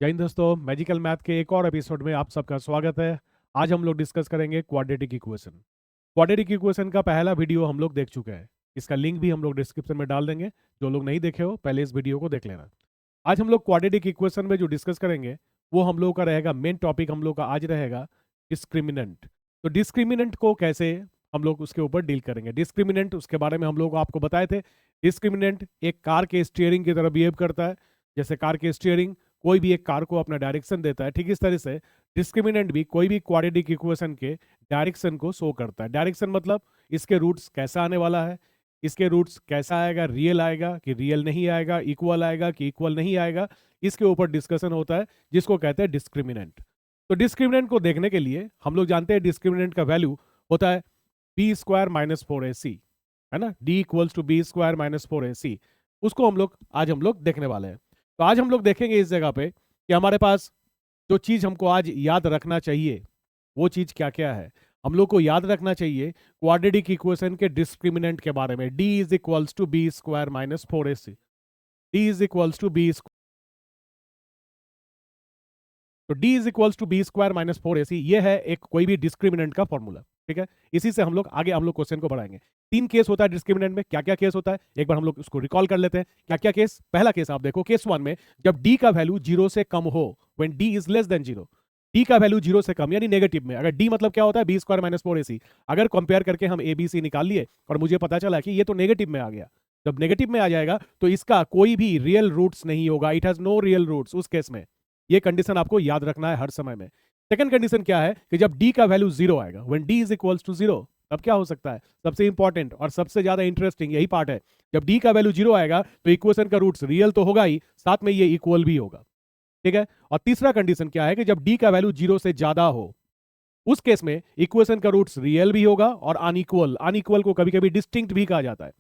जय हिंद दोस्तों, magical math के एक और एपिसोड में आप सबका स्वागत है। आज हम लोग डिस्कस करेंगे क्वाड्रेटिक इक्वेशन। क्वाड्रेटिक इक्वेशन का पहला वीडियो हम लोग देख चुके हैं। इसका लिंक भी हम लोग डिस्क्रिप्शन में डाल देंगे। जो लोग नहीं देखे हो पहले इस वीडियो को देख लेना। आज हम लोग क्वाड्रेटिक इक्वेशन में जो डिस्कस करेंगे वो हम लोग का रहेगा मेन टॉपिक। हम लोग का आज रहेगा डिस्क्रिमिनेंट। तो डिस्क्रिमिनेंट को कैसे हम लोग उसके ऊपर डील करेंगे। डिस्क्रिमिनेंट उसके बारे में हम लोग आपको बताए थे। डिस्क्रिमिनेंट एक कार के स्टीयरिंग की तरह बिहेव करता है। जैसे कार के स्टीयरिंग कोई भी एक कार को अपना डायरेक्शन देता है, ठीक इस तरह से डिस्क्रिमिनेंट भी कोई भी क्वाड्रेटिक इक्वेशन के डायरेक्शन को शो करता है। डायरेक्शन मतलब इसके रूट्स कैसा आने वाला है, इसके रूट्स कैसा आएगा, रियल आएगा कि रियल नहीं आएगा, इक्वल आएगा कि इक्वल नहीं आएगा, इसके ऊपर डिस्कशन होता है, जिसको कहते हैं डिस्क्रिमिनेंट। तो डिस्क्रिमिनेंट को देखने के लिए हम लोग जानते हैं डिस्क्रिमिनेंट का वैल्यू होता है बी स्क्वायर माइनस 4ac, है ना। D equals to B square minus 4ac। उसको आज हम लोग देखने वाले हैं। तो आज हम लोग देखेंगे इस जगह पे कि हमारे पास जो चीज हमको आज याद रखना चाहिए वो चीज क्या क्या है। हम लोग को याद रखना चाहिए क्वाड्रेटिक इक्वेशन के डिस्क्रिमिनेंट के बारे में। D is equals to B square minus 4ac। D is equals to B, तो d is equals to B square minus 4ac, ये है एक कोई भी डिस्क्रिमिनेंट का फॉर्मूला। ठीक है, इसी से हम लोग आगे क्वेश्चन को बढ़ाएंगे। तीन केस होता है डिस्क्रिमिनेंट में। क्या क्या केस होता है एक बार हम लोग उसको रिकॉल कर लेते हैं। क्या क्या केस। पहला केस आप देखो, केस 1 में जब d का वैल्यू 0 से कम हो, when d is less than 0, d का वैल्यू 0 से कम यानी नेगेटिव में। अगर d मतलब क्या होता है बी स्क्वायर माइनस 4ac। अगर कंपेयर करके हम ए बी सी निकाल लिए और मुझे पता चला कि ये तो नेगेटिव में आ गया, जब नेगेटिव में आ जाएगा तो इसका कोई भी रियल रूट्स नहीं होगा, it has no real roots. उस केस में ये कंडीशन आपको याद रखना है हर समय में। सेकंड कंडीशन क्या है कि जब d का वैल्यू 0 आएगा, when d is equals to 0, तब क्या हो सकता है। सबसे इंपॉर्टेंट और सबसे ज्यादा इंटरेस्टिंग यही पार्ट है। जब d का वैल्यू 0 आएगा तो इक्वेशन का रूट्स रियल तो होगा ही, साथ में ये इक्वल भी होगा। ठीक है। और तीसरा कंडीशन क्या है कि जब d का वैल्यू 0 से ज्यादा हो, उस केस में इक्वेशन का रूट्स रियल भी होगा और अनइक्वल। अनइक्वल को कभी कभी डिस्टिंक्ट भी कहा जाता है।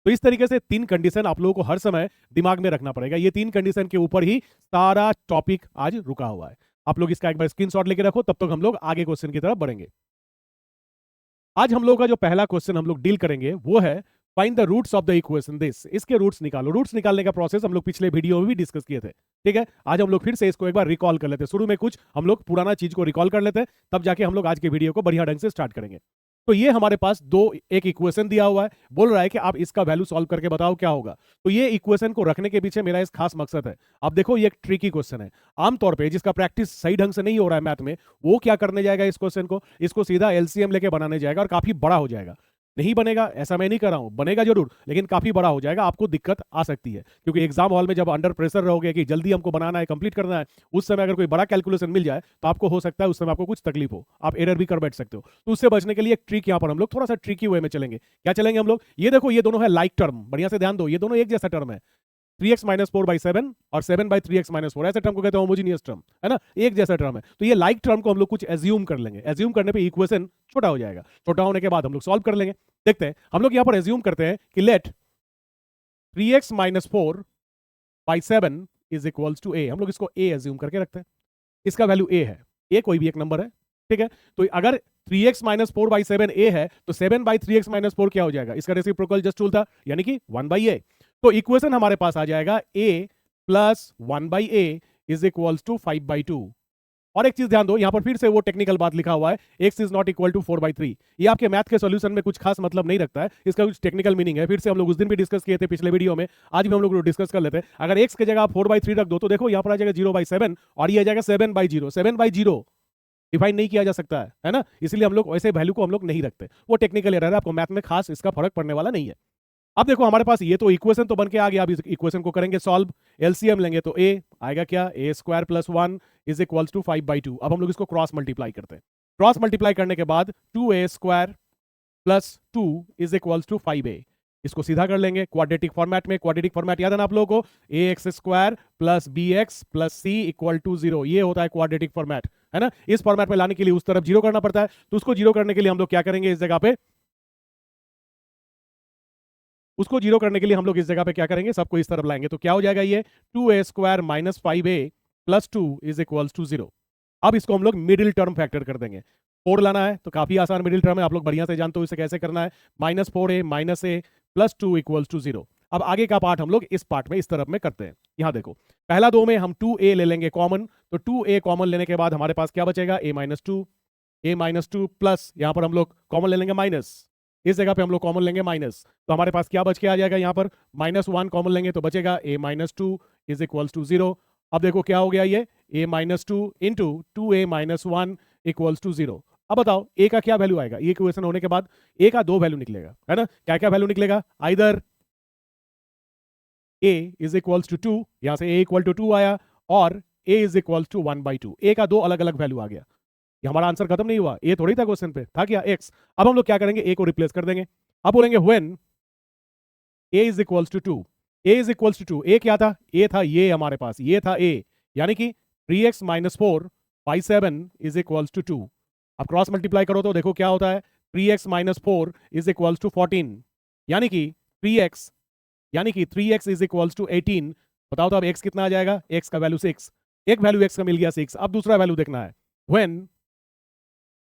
तो इस तरीके से तीन कंडीशन आप लोगों को हर समय दिमाग में रखना पड़ेगा। ये तीन कंडीशन के ऊपर ही सारा टॉपिक आज रुका हुआ है। आप लोग इसका एक बार स्क्रीनशॉट लेके रखो, तब तक हम लोग आगे क्वेश्चन की तरफ बढ़ेंगे। आज हम लोग का जो पहला क्वेश्चन हम लोग डील करेंगे वो है find the roots of the equation this. इसके रूट्स निकालो। रूट्स निकालने का प्रोसेस हम लोग पिछले वीडियो में भी डिस्कस किए थे। ठीक है, आज हम लोग फिर से इसको एक बार रिकॉल कर लेते हैं। शुरू में कुछ हम लोग पुराना चीज को रिकॉल कर लेते हैं, तब जाके हम लोग आज के वीडियो को बढ़िया ढंग से स्टार्ट करेंगे। तो ये हमारे पास एक इक्वेशन दिया हुआ है, बोल रहा है कि आप इसका वैल्यू सॉल्व करके बताओ क्या होगा। तो ये इक्वेशन को रखने के पीछे मेरा इस खास मकसद है। अब देखो ये एक ट्रिकी क्वेश्चन है। आमतौर पे जिसका प्रैक्टिस सही ढंग से नहीं हो रहा है मैथ में, वो क्या करने जाएगा इस क्वेश्चन को, इसको सीधा एलसीएम लेके बनाने जाएगा और काफी बड़ा हो जाएगा। नहीं बनेगा ऐसा मैं नहीं कर रहा हूं, बनेगा जरूर, लेकिन काफी बड़ा हो जाएगा, आपको दिक्कत आ सकती है। क्योंकि एग्जाम हॉल में जब अंडर प्रेशर रहोगे कि जल्दी हमको बनाना है, कंप्लीट करना है, उस समय अगर कोई बड़ा कैलकुलेशन मिल जाए तो आपको हो सकता है उस समय आपको कुछ तकलीफ हो, आप एरर भी कर बैठ सकते हो। तो उससे बचने के लिए एक ट्रिक यहाँ पर हम लोग थोड़ा सा ट्रिकी वे में चलेंगे। क्या चलेंगे हम लोग, ये देखो ये दोनों है लाइक टर्म, बढ़िया से ध्यान दो, ये दोनों एक जैसा टर्म है। 3x माइनस 4/7 और 7/3x माइनस 4, ऐसे टर्म को कहते हैं होमोजीनियस टर्म, है ना, एक जैसा टर्म है। तो ये लाइक टर्म को हम लोग कुछ एज्यूम कर लेंगे। एज्यूम करने पे इक्वेशन छोटा हो जाएगा, छोटा होने के बाद हम लोग सॉल्व कर लेंगे। देखते हैं, हम लोग यहां पर एज्यूम करते हैं कि let 3x minus 4/7 is equals to a। हम लोग इसको a एज्यूम करके रखते हैं। इसका वैल्यू a है, a कोई भी एक नंबर है। ठीक है, तो अगर 3x माइनस 4/7 a है तो 7/3x माइनस 4 क्या हो जाएगा, इसका रेसिप्रोकल जस्ट टूल था, यानी कि 1/a। तो इक्वेशन हमारे पास आ जाएगा a plus 1/a is equals to 5/2। और एक चीज ध्यान दो, यहां पर फिर से वो टेक्निकल बात लिखा हुआ है, x is not equal to 4/3। ये आपके मैथ के सॉल्यूशन में कुछ खास मतलब नहीं रखता है, इसका कुछ टेक्निकल मीनिंग है। फिर से हम लोग उस दिन भी डिस्कस किए थे पिछले वीडियो में, आज भी हम लोग डिस्कस कर लेते हैं। अगर x की जगह आप 4/3 रख दो तो देखो यहां पर आ जाएगा 0/7 और ये आ जाएगा 7/0। 7/0 डिफाइन नहीं किया जा सकता है ना, इसलिए हम लोग ऐसे वैल्यू को हम लोग नहीं रखते। वो टेक्निकल एरर है, आपको मैथ में खास इसका फर्क पड़ने वाला नहीं है। अब देखो हमारे पास ये तो इक्वेशन तो बन के आ गया। अब इस इक्वेशन को करेंगे सॉल्व, एलसीएम लेंगे तो a आएगा क्या, a square plus 1 is equals to 5/2। अब हम लोग इसको क्रॉस मल्टीप्लाई करते हैं। क्रॉस मल्टीप्लाई करने के बाद 2a square plus 2 is equals to 5a। इसको सीधा कर लेंगे क्वाड्रेटिक फॉर्मेट में। क्वाड्रेटिक फॉर्मेट याद है ना आप लोगों को, ax square plus bx plus c equal to 0, ये होता है क्वाड्रेटिक फॉर्मेट, है ना। इस फॉर्मेट में लाने के लिए उस तरफ 0 करना पड़ता है, तो उसको 0 करने के लिए हम लोग क्या करेंगे, इस जगह पे उसको 0 करने के लिए हम लोग इस जगह पे क्या करेंगे, सबको इस तरफ लाएंगे। तो क्या हो जाएगा, ये 2a square minus 5a plus 2 is equals to 0। अब इसको हम लोग मिडिल टर्म फैक्टर कर देंगे। 4 लाना है तो काफी आसान मिडिल टर्म है, आप लोग बढ़िया से जानते हो इसे कैसे करना है। -4a minus a plus 2 equals to 0। अब आगे का पार्ट हम लोग इस पार्ट में इस तरफ में करते हैं। यहां देखो, पहला 2 में हम 2a ले लेंगे कॉमन, तो 2a कॉमन लेने के बाद हमारे पास क्या बचेगा, a माइनस टू प्लस, यहां पर हम लोग कॉमन ले लेंगे माइनस, इस जगह पे हम लोग कॉमन लेंगे माइनस, तो हमारे पास क्या बच के आ जाएगा, यहां पर -1 कॉमन लेंगे तो बचेगा a minus two is equals to 0। अब देखो क्या हो गया, ये a minus two into 2a minus 1 equals to 0। अब बताओ a का क्या वैल्यू आएगा, ये इक्वेशन होने के बाद a का 2 वैल्यू निकलेगा, है ना। क्या क्या वैल्यू निकलेगा, either a is equals to 2, यहां से a इक्वल टू 2 आया, और a is equals to 1/2, a का 2 अलग अलग वैल्यू आ गया। ये हमारा आंसर खत्म नहीं हुआ, ए थोड़ी था क्वेश्चन पे, था क्या, x। अब हम लोग क्या करेंगे, a को रिप्लेस कर देंगे। अब बोलेंगे when a is equals to 2, a is equals to 2, a क्या था, a था ये हमारे पास, ये था a, यानी कि 3x minus 4 by 7 is equals to 2। अब क्रॉस मल्टीप्लाई करो तो देखो क्या होता है, 3x minus 4 is equals to 14, यानी कि 3x इज इक्वल्स टू 18। बताओ तो अब x कितना आ जाएगा, x का वैल्यू 6, एक वैल्यू x का मिल गया 6। अब दूसरा वैल्यू देखना है, when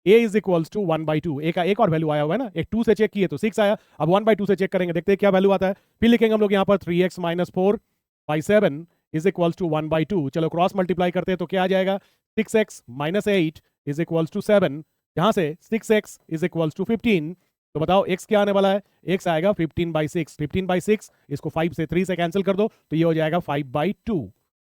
a is equals to 1/2, a का एक और वैल्यू आया हुआ है ना, एक 2 से चेक किए तो 6 आया, अब 1/2 से चेक करेंगे, देखते हैं क्या वैल्यू आता है। फिर लिखेंगे हम लोग यहाँ पर 3x minus 4 by 7 is equals to 1/2। चलो क्रॉस मल्टीप्लाई करते हैं तो क्या आ जाएगा, 6x minus 8 is equals to 7, यहाँ से 6x इज इक्वल्स टू 15। तो बताओ x क्या आने वाला है, x आएगा 15/6, 15/6 इसको 5 से 3 से कैंसिल कर दो तो ये हो जाएगा 5/2।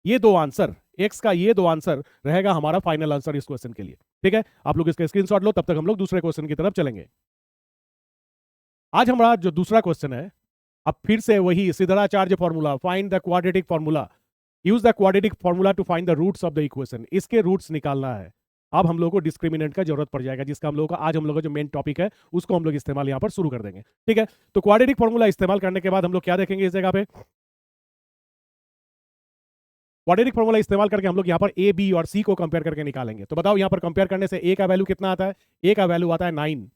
ये दो आंसर, x का ये दो आंसर रहेगा हमारा फाइनल आंसर इस क्वेश्चन के लिए। ठीक है, आप लोग इसका स्क्रीनशॉट लो, तब तक हम लोग दूसरे क्वेश्चन की तरफ चलेंगे। आज हमारा जो दूसरा क्वेश्चन है, अब फिर से वही Sridharacharya formula, find the quadratic formula, use the quadratic formula to find the roots of the equation, इसके रूट्स निकालना है। अब हम लोग को डिस्क्रिमिनेंट का जरूरत पड़ जाएगा, जिसका हम लोग का आज हम लोग का जो मेन टॉपिक है उसको हम लोग इस्तेमाल यहां पर शुरू कर देंगे। ठीक है, तो क्वाड्रेटिक फॉर्मूला इस्तेमाल करने के बाद हम लोग क्या देखेंगे, इस जगह पे क्वाड्रेटिक फॉर्मूला इस्तेमाल करके हम लोग यहाँ पर ए बी और सी को कंपेयर करके निकालेंगे। तो बताओ यहाँ पर कंपेयर करने से ए का वैल्यू कितना आता है, ए का वैल्यू आता है 9,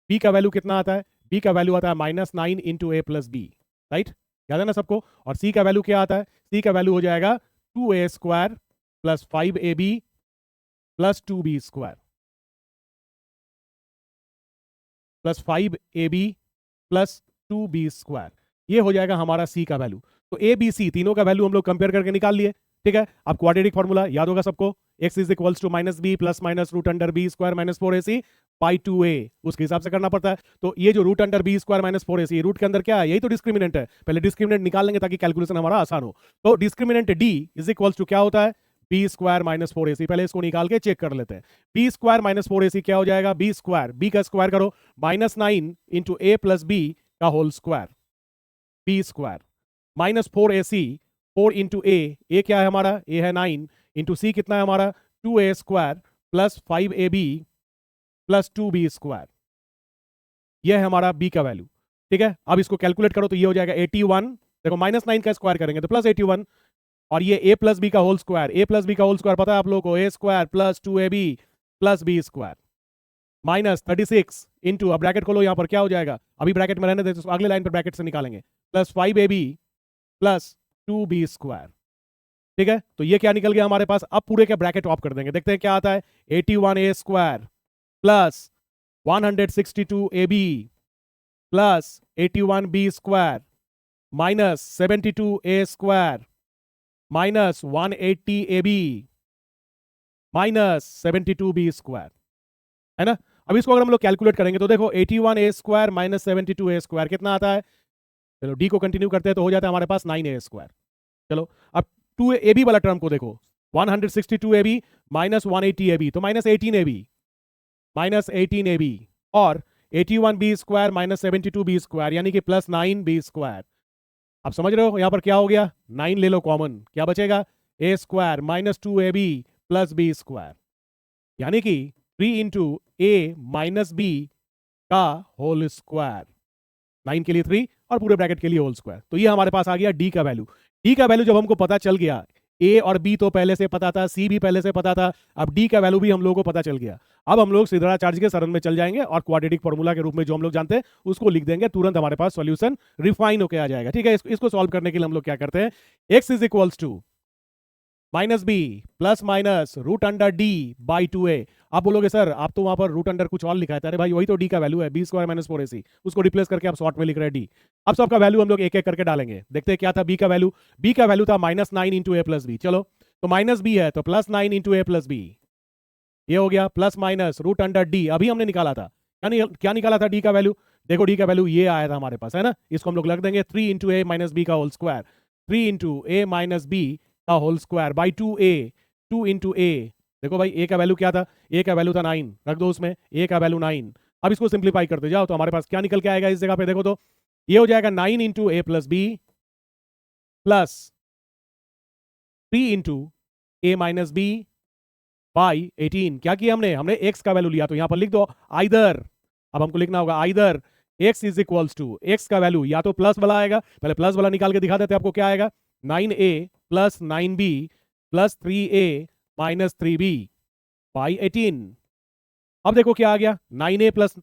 बी का वैल्यू कितना आता है, बी का वैल्यू आता है -9 इंटू ए प्लस बी, राइट, याद है ना सबको। और सी का वैल्यू क्या आता है, सी का वैल्यू हो जाएगा 2a square plus 5ab plus 2b square plus 5ab plus 2b square, ये हो जाएगा हमारा सी का वैल्यू। तो ए बी सी तीनों का वैल्यू हम लोग कंपेयर करके निकाल लिए। ठीक है, अब क्वाड्रेटिक फॉर्मूला याद होगा सबको, x is equals to minus B plus minus root under B square minus 4ac by 2a, उसके हिसाब से करना पड़ता है। तो ये जो root under B square minus 4ac, root के अंदर क्या है, यही तो डिस्क्रिमिनेंट है, पहले डिस्क्रिमिनेंट निकाल लेंगे ताकि कैलकुलेशन हमारा आसान हो। तो discriminant d is equals to क्या होता है, बी स्क्वायर माइनस 4ac, पहले इसको निकाल के चेक कर लेते हैं। बी स्क्वायर माइनस 4ac क्या हो जाएगा, बी स्क्वायर, बी का स्क्वायर करो, -9 इंटू ए प्लस बी का whole square, B square minus 4ac, 4 into A क्या है हमारा, ए है 9 इंटू सी कितना है हमारा 2a square plus 5ab plus 2b square, यह है हमारा b का वैल्यू। ठीक है, अब इसको कैलकुलेट करो तो ये हो जाएगा 81, देखो -9 का स्क्वायर करेंगे तो प्लस 81, और ये a प्लस बी का whole square, a plus B का होल स्क्वायर पता है आप लोगों को, a square plus 2ab plus b square minus 36 into, अब ब्रैकेट खोलो, यहां पर क्या हो जाएगा, अभी ब्रैकेट में रहने देते, अगले लाइन पर ब्रैकेट से निकालेंगे, plus 5ab plus 2b square. ठीक है, तो ये क्या निकल गया हमारे पास। अब पूरे के ब्रैकेट ऑफ कर देंगे, देखते हैं क्या आता है, 81a square plus 162ab plus 81b square minus 72a square minus 180ab minus 72b square, है ना। अब इसको अगर हम लोग कैलकुलेट करेंगे तो देखो 81a square minus 72a square कितना आता है, चलो डी को कंटिन्यू करते हैं तो हो जाता है हमारे पास 9a स्क्वायर। चलो अब 2ab वाला टर्म को देखो, 162ab माइनस 180ab तो माइनस 18ab और 81b square minus 72b square यानी कि प्लस 9b स्क्वायर। अब समझ रहे हो यहां पर क्या हो गया, 9 ले लो कॉमन, क्या बचेगा, a square minus 2ab plus b square, यानी कि 3 इंटू ए माइनस बी का होल स्क्वायर, 9 के लिए 3 और पूरे ब्रैकेट के लिए होल स्क्वायर। तो ये हमारे पास आ गया डी का वैल्यू। डी का वैल्यू जब हमको पता चल गया, ए और बी तो पहले से पता था, सी भी पहले से पता था, अब डी का वैल्यू भी हम लोगों को पता चल गया। अब हम लोग सिद्धराचार्य के सरल में चल जाएंगे और क्वाड्रेटिक फॉर्मूला के रूप में जो हम लोग जानते हैं उसको लिख देंगे, तुरंत हमारे पास सॉल्यूशन रिफाइन होकर आ जाएगा। ठीक है, इसको सॉल्व करने के लिए हम लोग क्या करते हैं, x is equals to minus B plus minus root under D by 2a। आप बोलोगे सर आप तो वहां पर रूट अंडर कुछ और लिखा है। अरे भाई वही तो डी का वैल्यू है, बी स्क्वायर माइनस 4ac, उसको रिप्लेस करके आप शॉर्ट में लिख रहे हैं डी। अब सबका वैल्यू हम लोग एक एक करके डालेंगे, देखते हैं क्या था बी का वैल्यू। बी का वैल्यू था -9 इंटू ए प्लस बी। चलो तो माइनस बी है तो +9 इंटू ए प्लस बी, ये हो गया plus minus root under D. अभी हमने निकाला था क्या निकाला था डी का वैल्यू, देखो डी का वैल्यू ये आया था हमारे पास, है ना। इसको हम लोग लग देंगे 3 इंटू ए माइनस बी का होल स्क्वायर, 3 इंटू ए माइनस बी का whole square by 2a, 2 into A. देखो भाई ए का वैल्यू क्या था, ए का वैल्यू था 9, रख दो उसमें ए का वैल्यू 9। अब इसको सिंप्लीफाई करते जाओ तो हमारे पास क्या निकल के आएगा इस जगह पे, देखो तो ये हो जाएगा 9 into A plus B plus 3 into A minus B by 18। क्या किया हमने x का वैल्यू लिया तो यहां पर लिख दो आइदर। अब हमको लिखना होगा either x is equals to, x का वैल्यू या तो प्लस वाला आएगा, पहले प्लस वाला निकाल के दिखा देते आपको क्या आएगा, 9a plus 9b plus 3a minus 3b by 18। अब देखो क्या आ गया, 9a प्लस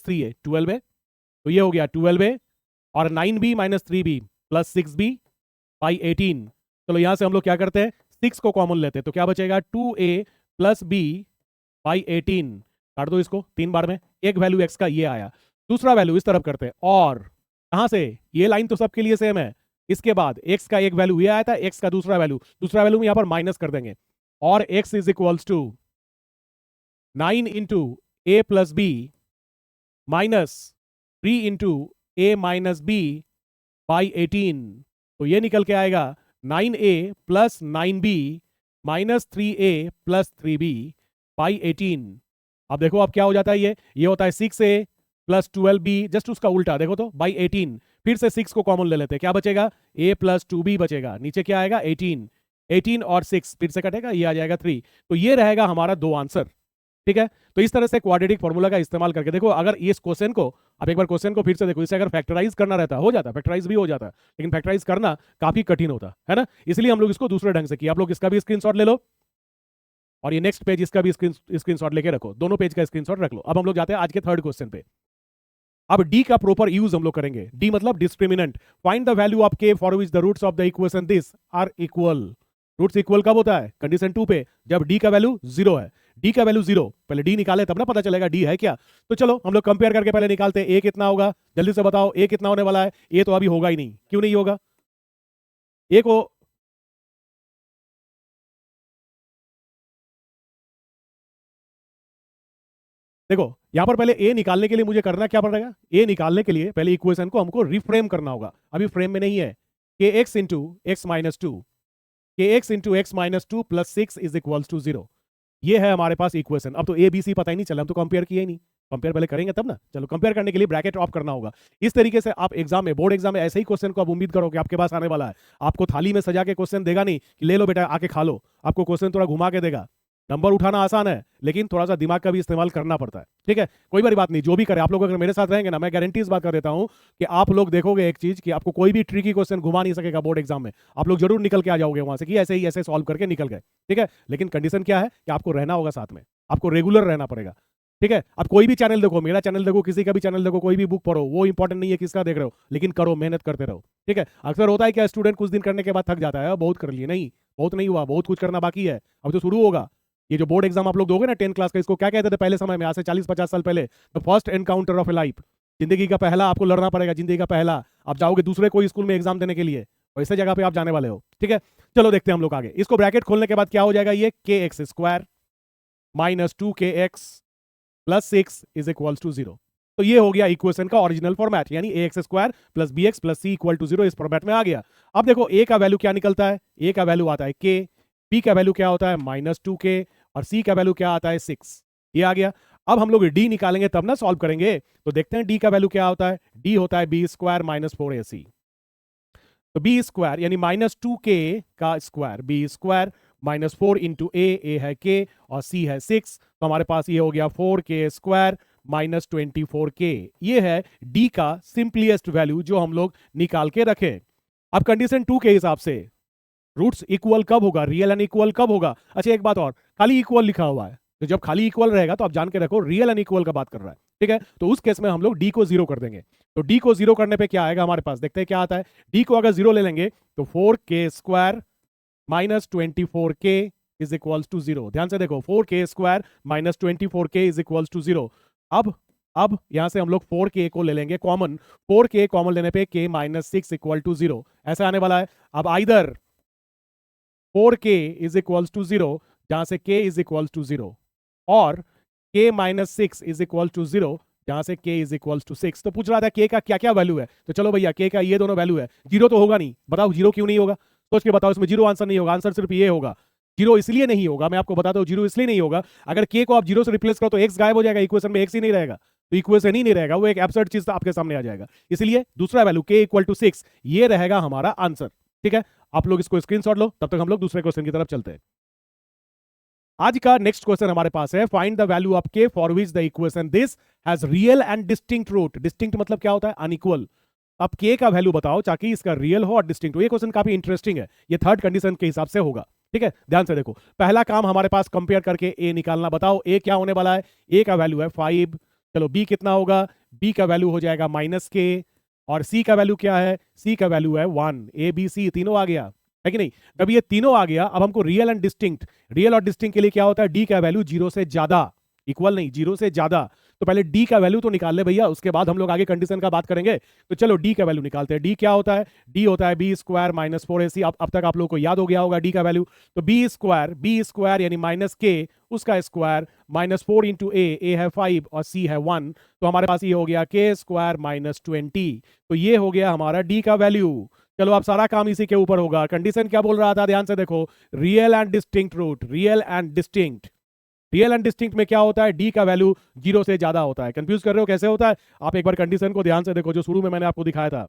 3a 12a, तो ये हो गया 12a और 9b minus 3b plus 6b by 18। चलो यहां से हम लोग क्या करते हैं, 6 को कॉमन लेते हैं तो क्या बचेगा 2a प्लस b बाई 18। काट दो इसको 3 बार में, एक वैल्यू x का ये आया। दूसरा वैल्यू इस तरफ करते हैं और कहां से, ये लाइन तो सबके लिए सेम है, इसके बाद x का एक वैल्यू ये आया था, x का दूसरा वैल्यू में यहां पर माइनस कर देंगे और x is equals to 9 into A plus b minus 3 into A minus B by 18। तो ये निकल के आएगा 9a plus 9b minus 3a plus 3b by 18। अब देखो अब क्या हो जाता है, ये होता है 6a प्लस 12b, जस्ट उसका उल्टा देखो तो बाई 18। फिर से 6 को कॉमन ले लेते हैं, क्या बचेगा a प्लस 2b बचेगा, नीचे क्या आएगा 18, 18 और 6 फिर से कटेगा, ये आ जाएगा 3। तो ये रहेगा हमारा दो आंसर, ठीक है। तो इस तरह से क्वाड्रेटिक फॉर्मूला का इस्तेमाल करके देखो, अगर इस क्वेश्चन को आप एक बार क्वेश्चन को फिर से देखो, इसे अगर फैक्टराइज करना रहता हो जाता, फैक्टराइज भी हो जाता, लेकिन फैक्टराइज करना काफी कठिन होता है ना, इसलिए हम लोग इसको दूसरे ढंग से किया। आप लोग इसका भी स्क्रीनशॉट ले लो और ये नेक्स्ट पेज इसका भी स्क्रीनशॉट लेके रखो, दोनों पेज का स्क्रीनशॉट रख लो। अब हम लोग जाते हैं आज के थर्ड क्वेश्चन पे। अब डी का प्रॉपर यूज हम लोग करेंगे, डी मतलब discriminant. Find the value of K for which the roots of the equation this are equal. Roots equal कब होता है, कंडीशन 2 पे, जब डी का वैल्यू 0 है। डी का वैल्यू 0, पहले डी निकाले तब ना पता चलेगा डी है क्या। तो चलो हम लोग कंपेयर करके पहले निकालते हैं, ए कितना होगा, जल्दी से बताओ ए कितना होने वाला है। ए तो अभी होगा ही नहीं, क्यों नहीं होगा, ए को देखो यहां पर पहले ए निकालने के लिए मुझे करना क्या पड़ेगा, ए निकालने के लिए पहले इक्वेशन को हमको रिफ्रेम करना होगा, अभी फ्रेम में नहीं है। के एक्स इंटू एक्स माइनस 2, के x into x minus 2 plus 6 is equals to 0। ये है हमारे पास इक्वेशन। अब तो ए बी सी पता ही नहीं चला, हम तो कंपेयर किए ही नहीं, कंपेयर पहले करेंगे तब ना। चलो कंपेयर करने के लिए ब्रैकेट ऑफ करना होगा। इस तरीके से आप एग्जाम में, बोर्ड एग्जाम में ऐसे ही क्वेश्चन को आप उम्मीद करो कि आपके पास आने वाला है। आपको थाली में सजा के क्वेश्चन देगा नहीं कि ले लो बेटा आके खा लो, आपको क्वेश्चन थोड़ा घुमा के देगा। नंबर उठाना आसान है लेकिन थोड़ा सा दिमाग का भी इस्तेमाल करना पड़ता है, ठीक है। कोई बड़ी बात नहीं, जो भी करे आप लोग अगर मेरे साथ रहेंगे ना, मैं गारंटी इस बात कर देता हूं कि आप लोग देखोगे एक चीज कि आपको कोई भी ट्रिकी क्वेश्चन घुमा नहीं सकेगा बोर्ड एग्जाम में। आप लोग जरूर निकल के आ जाओगे वहां से कि ऐसे ही ऐसे सॉल्व करके निकल गए, ठीक है। लेकिन कंडीशन क्या है कि आपको रहना होगा साथ में, आपको रेगुलर रहना पड़ेगा, ठीक है। अब कोई भी चैनल देखो, मेरा चैनल देखो, किसी का भी चैनल देखो, कोई भी बुक पढ़ो, वो इंपॉर्टेंट नहीं है किसका देख रहे हो, लेकिन करो, मेहनत करते रहो, ठीक है। अक्सर होता है कि स्टूडेंट कुछ दिन करने के बाद थक जाता है, बहुत कर लिए, नहीं बहुत नहीं हुआ, बहुत कुछ करना बाकी है, अब तो शुरू होगा। ये जो बोर्ड एग्जाम आप लोग दोगे ना 10 क्लास का, इसको क्या कहते थे पहले समय में, आज से 40-50 साल पहले, the first encounter of A life. जिंदगी का पहला आपको लड़ना पड़ेगा, जिंदगी का पहला आप जाओगे दूसरे कोई स्कूल में एग्जाम देने के लिए, वैसे जगह पे आप जाने वाले हो, ठीक है। चलो देखते हैं हम लोग आगे। इसको ब्रैकेट खोलने के बाद क्या हो जाएगा, ये के x square minus 2kx plus 6 is equals to 0। तो ये हो गया इक्वेशन का ओरिजिनल फॉर्मेट, यानी A x square plus B x plus C equal to 0 इस फॉर्मेट में आ गया। अब देखो ए का वैल्यू क्या निकलता है, ए का वैल्यू आता है के, बी का वैल्यू क्या होता है -2k और सी का वैल्यू क्या आता है 6, ये आ गया। अब हम लोग डी निकालेंगे तब ना सॉल्व करेंगे, तो देखते हैं डी का वैल्यू क्या होता है। डी होता है बी स्क्वायर माइनस 4ac। तो बी स्क्वायर यानी -2k का square, B square minus 4 into A है के और सी है 6, तो हमारे पास ये हो गया 4k स्क्वायर माइनस 24k। ये है डी का सिंपलीएस्ट वैल्यू जो हम लोग निकाल के रखें। अब कंडीशन 2 के हिसाब से रूट्स इक्वल कब होगा, रियल एंड इक्वल कब होगा। अच्छा एक बात और, खाली इक्वल लिखा हुआ है, तो जब खाली इक्वल रहेगा तो आप जान के रखो रियल एंड इक्वल का बात कर रहा है, ठीक है। तो उस केस में हम लोग डी को 0 कर देंगे। तो डी को 0 करने पे क्या आएगा हमारे पास, देखते हैं क्या आता है। डी को अगर 0 ले लेंगे तो 4k square minus 24k is equals to 0। ध्यान से देखो 4k square minus 24k is equals to 0। अब यहां से हम लोग 4k को ले लेंगे कॉमन। 4k कॉमन लेने पे k माइनस 6 इक्वल टू 0 ऐसा आने वाला है। अब either 4k is equals to 0 जहां से k इज इक्वल्स टू 0 और k minus 6 is equal to 0 जहां से k इज इक्वल्स टू 6। तो पूछ रहा था k का क्या क्या वैल्यू है, तो चलो भैया k का ये दोनों वैल्यू है। जीरो तो होगा नहीं, बताओ जीरो क्यों नहीं होगा, सोच के बताओ। इसमें जीरो आंसर नहीं होगा, आंसर सिर्फ ये होगा। जीरो इसलिए नहीं होगा, मैं आपको बताता हूं जीरो इसलिए नहीं होगा, अगर k को आप जीरो से रिप्लेस करो तो x गायब हो जाएगा, इक्वेशन में x ही नहीं रहेगा, तो इक्वेशन ही नहीं रहेगा, वो एक एब्सर्ड चीज आपके सामने आ जाएगा। इसलिए दूसरा वैल्यू k इक्वल टू 6 ये रहेगा हमारा आंसर। ठीक है, आप लोग इसको स्क्रीनशॉट लो, तब तक हम लोग दूसरे क्वेश्चन की तरफ चलते हैं। आज का नेक्स्ट क्वेश्चन हमारे पास है, find the value of k for which the equation this has real and distinct root. Distinct मतलब क्या होता है, अनइक्वल। अब k का वैल्यू बताओ ताकि इसका रियल हो और डिस्टिंक्ट हो। ये क्वेश्चन काफी इंटरेस्टिंग है, ये थर्ड कंडीशन के हिसाब से होगा। ठीक है, ध्यान से देखो, पहला काम हमारे पास कंपेयर करके a निकालना। बताओ a क्या होने वाला है, a का वैल्यू है 5। चलो b कितना होगा, b का वैल्यू हो जाएगा माइनस k, और c का वैल्यू क्या है, c का वैल्यू है 1। a b c तीनों आ गया है कि नहीं। जब ये तीनों आ गया, अब हमको रियल एंड डिस्टिंक्ट, रियल और डिस्टिंक्ट के लिए क्या होता है, डी का वैल्यू जीरो से ज्यादा, इक्वल नहीं, जीरो से ज्यादा। तो पहले डी का वैल्यू तो निकाल ले भैया, उसके बाद हम लोग आगे कंडीशन का बात करेंगे। तो चलो डी का वैल्यू निकालते हैं। डी क्या होता है, डी होता है बी स्क्वायर माइनस 4ac। अब तक आप लोग को याद हो गया होगा डी का वैल्यू। तो बी स्क्वायर यानी माइनस के उसका स्क्वायर माइनस 4 इंटू ए है 5 और सी है 1, तो हमारे पास ये हो गया के स्क्वायर माइनस 20। तो ये हो गया हमारा डी का वैल्यू। चलो अब सारा काम इसी के ऊपर होगा। कंडीशन क्या बोल रहा था, ध्यान से देखो, real and distinct root, real and distinct. Real and distinct में क्या होता है, डी का वैल्यू जीरो से ज्यादा होता है। कंफ्यूज कर रहे हो कैसे होता है, आप एक बार कंडीशन को ध्यान से देखो जो शुरू में मैंने आपको दिखाया था।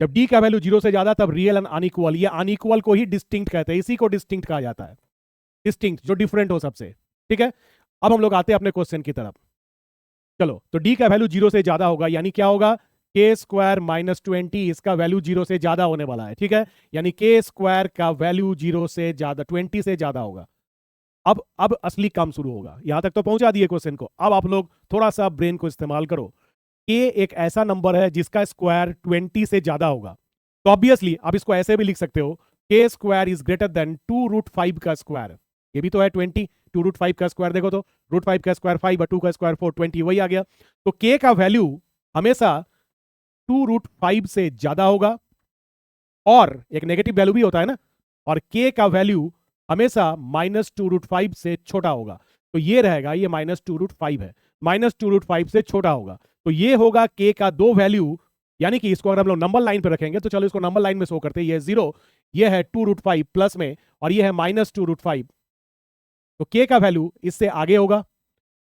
जब डी का वैल्यू जीरो से ज्यादा तब रियल एंड अनइक्वल, ये अनइक्वल को ही डिस्टिंक्ट कहते हैं, इसी को डिस्टिंक्ट कहा जाता है। डिस्टिंक्ट जो डिफरेंट हो सबसे। ठीक है, अब हम लोग आते हैं अपने क्वेश्चन की तरफ। चलो, तो डी का वैल्यू जीरो से ज्यादा होगा, यानी क्या होगा, के स्क्वायर माइनस 20, इसका वैल्यू जीरो से ज्यादा होने वाला है। ठीक है, यानी के स्क्वायर का वैल्यू जीरो से ज्यादा, 20 से ज्यादा होगा। अब असली काम शुरू होगा। यहां तक तो पहुंचा दिए क्वेश्चन को, अब आप लोग थोड़ा सा ब्रेन को इस्तेमाल करो। के एक ऐसा नंबर है जिसका स्क्वायर 20 से ज्यादा होगा, तो ऑब्वियसली आप इसको ऐसे भी लिख सकते हो, के स्क्वायर इज ग्रेटर देन 2√5 का स्क्वायर। ये भी तो है 20, 2√5 का स्क्वायर देखो तो, √5 का स्क्वायर 5 और 2 का स्क्वायर 4, 20 वही आ गया। तो के का वैल्यू हमेशा 2√5 से ज्यादा होगा, और एक नेगेटिव वैल्यू भी होता है ना, और के का वैल्यू हमेशा -2√5 से छोटा होगा। तो ये रहेगा, ये -2√5 है, -2√5 से छोटा होगा। तो ये होगा के का दो वैल्यू, यानी कि इसको अगर हम लोग नंबर लाइन पे रखेंगे, तो चलो इसको नंबर लाइन में शो करते हैं। ये 0, ये है 2√5 प्लस में, और ये है -2√5। तो के का वैल्यू इससे आगे होगा,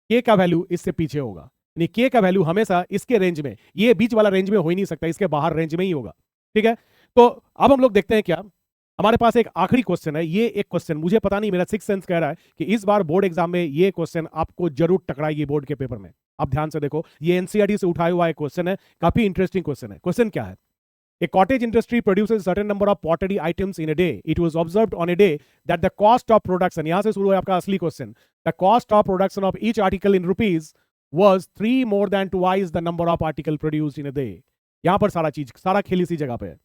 के का वैल्यू इससे पीछे होगा, यानी के का वैल्यू हमेशा इसके रेंज में, ये बीच वाला रेंज में हो ही नहीं सकता, इसके बाहर रेंज में ही होगा। ठीक है, तो अब हम लोग देखते हैं क्या, हमारे पास एक आखिरी क्वेश्चन है। ये एक क्वेश्चन मुझे पता नहीं, मेरा सिक्स सेंस कह रहा है कि इस बार बोर्ड एग्जाम में ये क्वेश्चन आपको जरूर टकराएगी बोर्ड के पेपर में। आप ध्यान से देखो, ये एनसीईआरटी से उठाया हुआ एक क्वेश्चन है, काफी इंटरेस्टिंग क्वेश्चन है। क्वेश्चन क्या है, A cottage industry produces certain number of pottery items in a day. It was observed on a day that the cost of production, यहां से शुरू है आपका असली question, the cost of production of each article in rupees was 3 more than twice the number of article produced in a day. यहां पर सारा खेल इसी जगह पे है।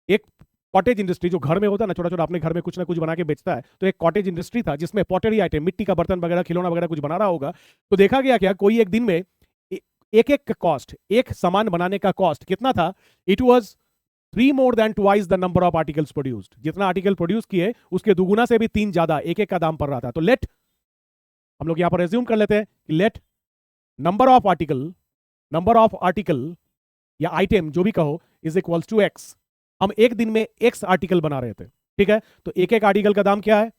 एक कॉटेज इंडस्ट्री जो घर में होता है ना, छोटा छोटा अपने घर में कुछ ना कुछ बना के बेचता है, तो एक कॉटेज इंडस्ट्री था जिसमें पॉटरी आइटम, मिट्टी का बर्तन वगैरह, खिलौना वगैरह कुछ बना रहा होगा। तो देखा गया क्या, कोई एक दिन में एक कॉस्ट, एक सामान बनाने का कॉस्ट कितना था, it was 3 more than twice the number of articles produced. जितना आर्टिकल प्रोड्यूस किए उसके दुगुना से भी 3 ज्यादा एक एक का दाम पड़ रहा था। तो लेट, हम लोग यहां पर एज्यूम कर लेते हैं कि लेट नंबर ऑफ आर्टिकल या आइटम जो भी कहो इज इक्वल्स टू एक्स। हम एक दिन में एक्स आर्टिकल बना रहे थे। ठीक है, तो एक एक आर्टिकल का दाम क्या है,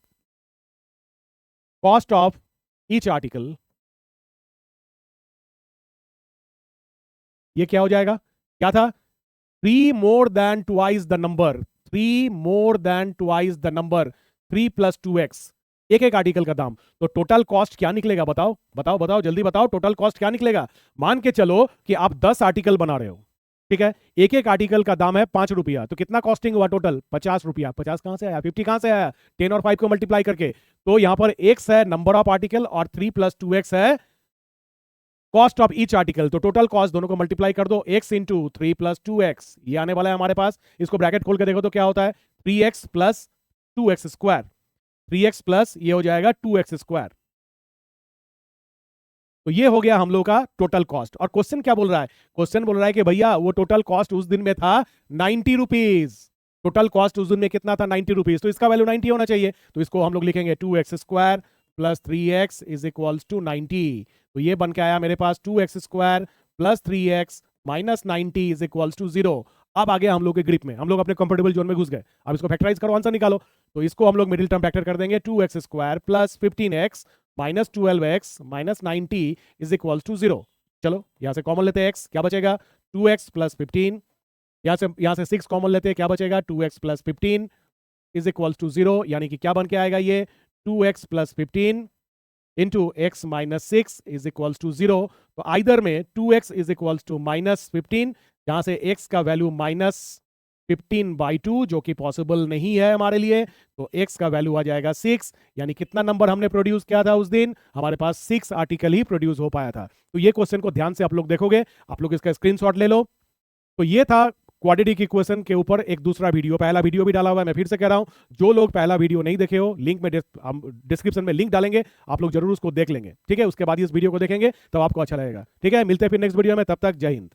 कॉस्ट ऑफ ईच आर्टिकल, ये क्या हो जाएगा, क्या था, 3 more than twice the number, 3 more than twice the number, 3 plus 2x, एक एक आर्टिकल का दाम। तो टोटल कॉस्ट क्या निकलेगा, बताओ बताओ बताओ, जल्दी बताओ, टोटल कॉस्ट क्या निकलेगा। मान के चलो कि आप 10 आर्टिकल बना रहे हो, ठीक है, एक एक आर्टिकल का दाम है 5 रुपया, तो कितना कॉस्टिंग हुआ टोटल, 50 रुपया। 50 कहां से आया, 50 कहां से आया, 10 और 5 को मल्टीप्लाई करके। तो यहां पर x है नंबर ऑफ आर्टिकल और 3 plus 2x है कॉस्ट ऑफ ईच आर्टिकल। तो टोटल कॉस्ट दोनों को मल्टीप्लाई कर दो, x इंटू 3 plus 2x, ये आने वाला है हमारे पास। इसको ब्रैकेट खोल के देखो तो क्या होता है, 3x plus 2x square, 3x plus ये हो जाएगा 2x स्क्वायर। तो ये हो गया हम लोग का टोटल कॉस्ट। और क्वेश्चन क्या बोल रहा है? क्वेश्चन बोल रहा है कि भैया वो टोटल कॉस्ट उस दिन में था 90 रुपीज। टोटल कॉस्ट उस दिन में कितना था? 90 रुपीज। तो इसका वैल्यू 90 होना चाहिए। तो इसको हम लोग लिखेंगे 2x square plus 3x is equals to 90। तो ये बन के आया मेरे पास 2x square plus 3x minus 90 is equals to 0। अब आगे हम लोग के ग्रिप में, हम लोग अपने कंफर्टेबल जोन में घुस गए। अब इसको फैक्टराइज करो, आंसर निकालो। तो इसको हम लोग मिडिल टर्म फैक्टर कर देंगे, 2x square plus 15x minus 12x minus 90 is equal to 0। चलो यहां से कॉमन लेते हैं x, क्या बचेगा? 2x plus 15। यहां से 6 कॉमन लेते हैं, क्या बचेगा? 2x plus 15 is equal to 0। यानी कि क्या बन के आएगा ये? 2x plus 15 into x minus 6 is equal to 0। तो आइदर में 2x is equal to minus 15, जहां से x का वैल्यू माइनस 15/2 जो कि पॉसिबल नहीं है हमारे लिए। तो x का वैल्यू आ जाएगा 6। यानी कितना नंबर हमने प्रोड्यूस किया था उस दिन? हमारे पास 6 आर्टिकल ही प्रोड्यूस हो पाया था। तो ये क्वेश्चन को ध्यान से आप लोग देखोगे, आप लोग इसका स्क्रीनशॉट ले लो। तो ये था क्वाड्रेटिक इक्वेशन के ऊपर एक दूसरा वीडियो, पहला वीडियो भी डाला हुआ है। मैं फिर से कह रहा हूं, जो लोग पहला वीडियो नहीं देखे हो, लिंक में हम डिस्क्रिप्शन में लिंक डालेंगे, आप लोग जरूर उसको देख लेंगे। ठीक है, उसके बाद इस वीडियो को देखेंगे तब आपको अच्छा लगेगा। ठीक है, मिलते हैं फिर नेक्स्ट वीडियो में, तब तक जय हिंद।